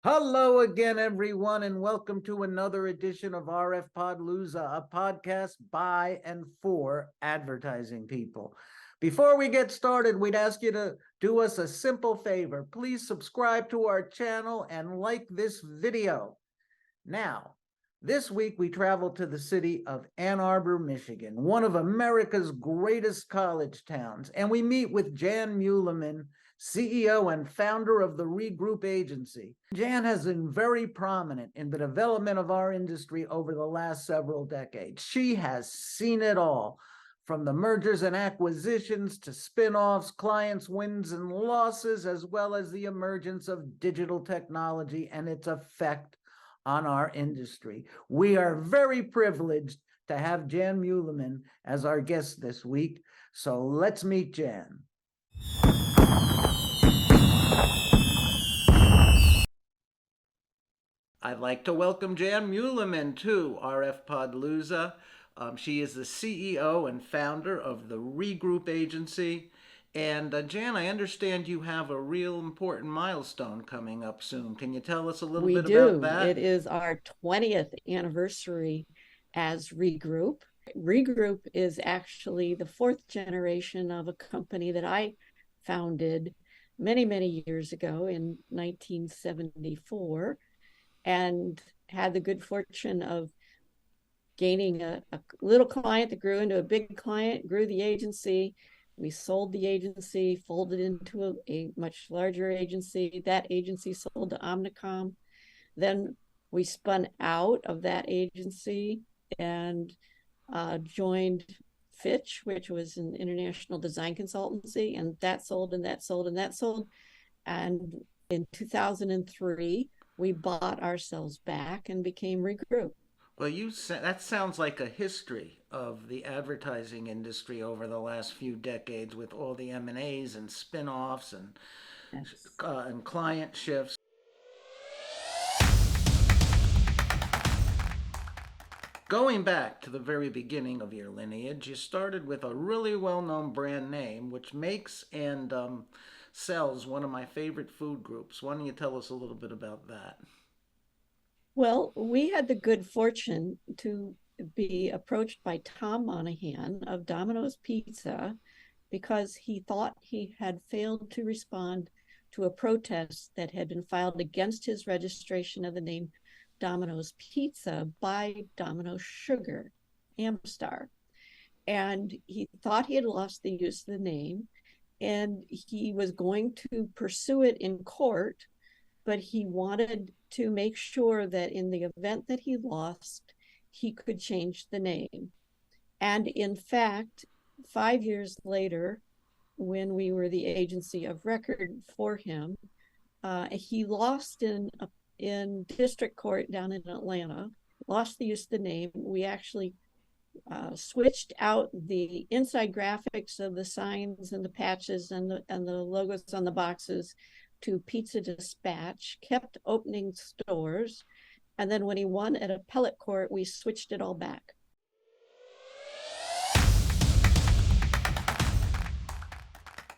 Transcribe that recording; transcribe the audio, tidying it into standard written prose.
Hello again, everyone, and welcome to another edition of RF Podlooza, a podcast by and for advertising people. Before we get started, we'd ask you to do us a simple favor. Please subscribe to our channel and like this video. Now, this week we travel to the city of Ann Arbor, Michigan, one of America's greatest college towns, and we meet with Jan Muleman, CEO and founder of the ReGroup Agency. Jan has been very prominent in the development of our industry over the last several decades. She has seen it all, from the mergers and acquisitions to spin-offs, clients' wins and losses, as well as the emergence of digital technology and its effect on our industry. We are very privileged to have Jan Muleman as our guest this week. So let's meet Jan. I'd like to welcome Jan Muleman to RF Podlooza. She is the CEO and founder of the ReGroup Agency. And Jan, I understand you have a real important milestone coming up soon. Can you tell us a little bit about that? It is our 20th anniversary as ReGroup. ReGroup is actually the fourth generation of a company that I founded many, many years ago in 1974, and had the good fortune of gaining a little client that grew into a big client, grew the agency. We sold the agency, folded into a much larger agency. That agency sold to Omnicom. Then we spun out of that agency and joined Fitch, which was an international design consultancy, and that sold and that sold and that sold. And in 2003, we bought ourselves back and became ReGroup. Well, that sounds like a history of the advertising industry over the last few decades, with all the M&As and spin-offs and client shifts. Going back to the very beginning of your lineage, you started with a really well-known brand name, which makes and sells one of my favorite food groups. Why don't you tell us a little bit about that? Well, we had the good fortune to be approached by Tom Monahan of Domino's Pizza because he thought he had failed to respond to a protest that had been filed against his registration of the name Domino's Pizza by Domino's Sugar, Amstar. And he thought he had lost the use of the name, and he was going to pursue it in court, but he wanted to make sure that in the event that he lost, he could change the name. And in fact, 5 years later, when we were the agency of record for him, he lost in district court down in Atlanta, lost the use of the name. We actually switched out the inside graphics of the signs and the patches and the logos on the boxes to Pizza Dispatch, kept opening stores, and then when he won at appellate court, we switched it all back.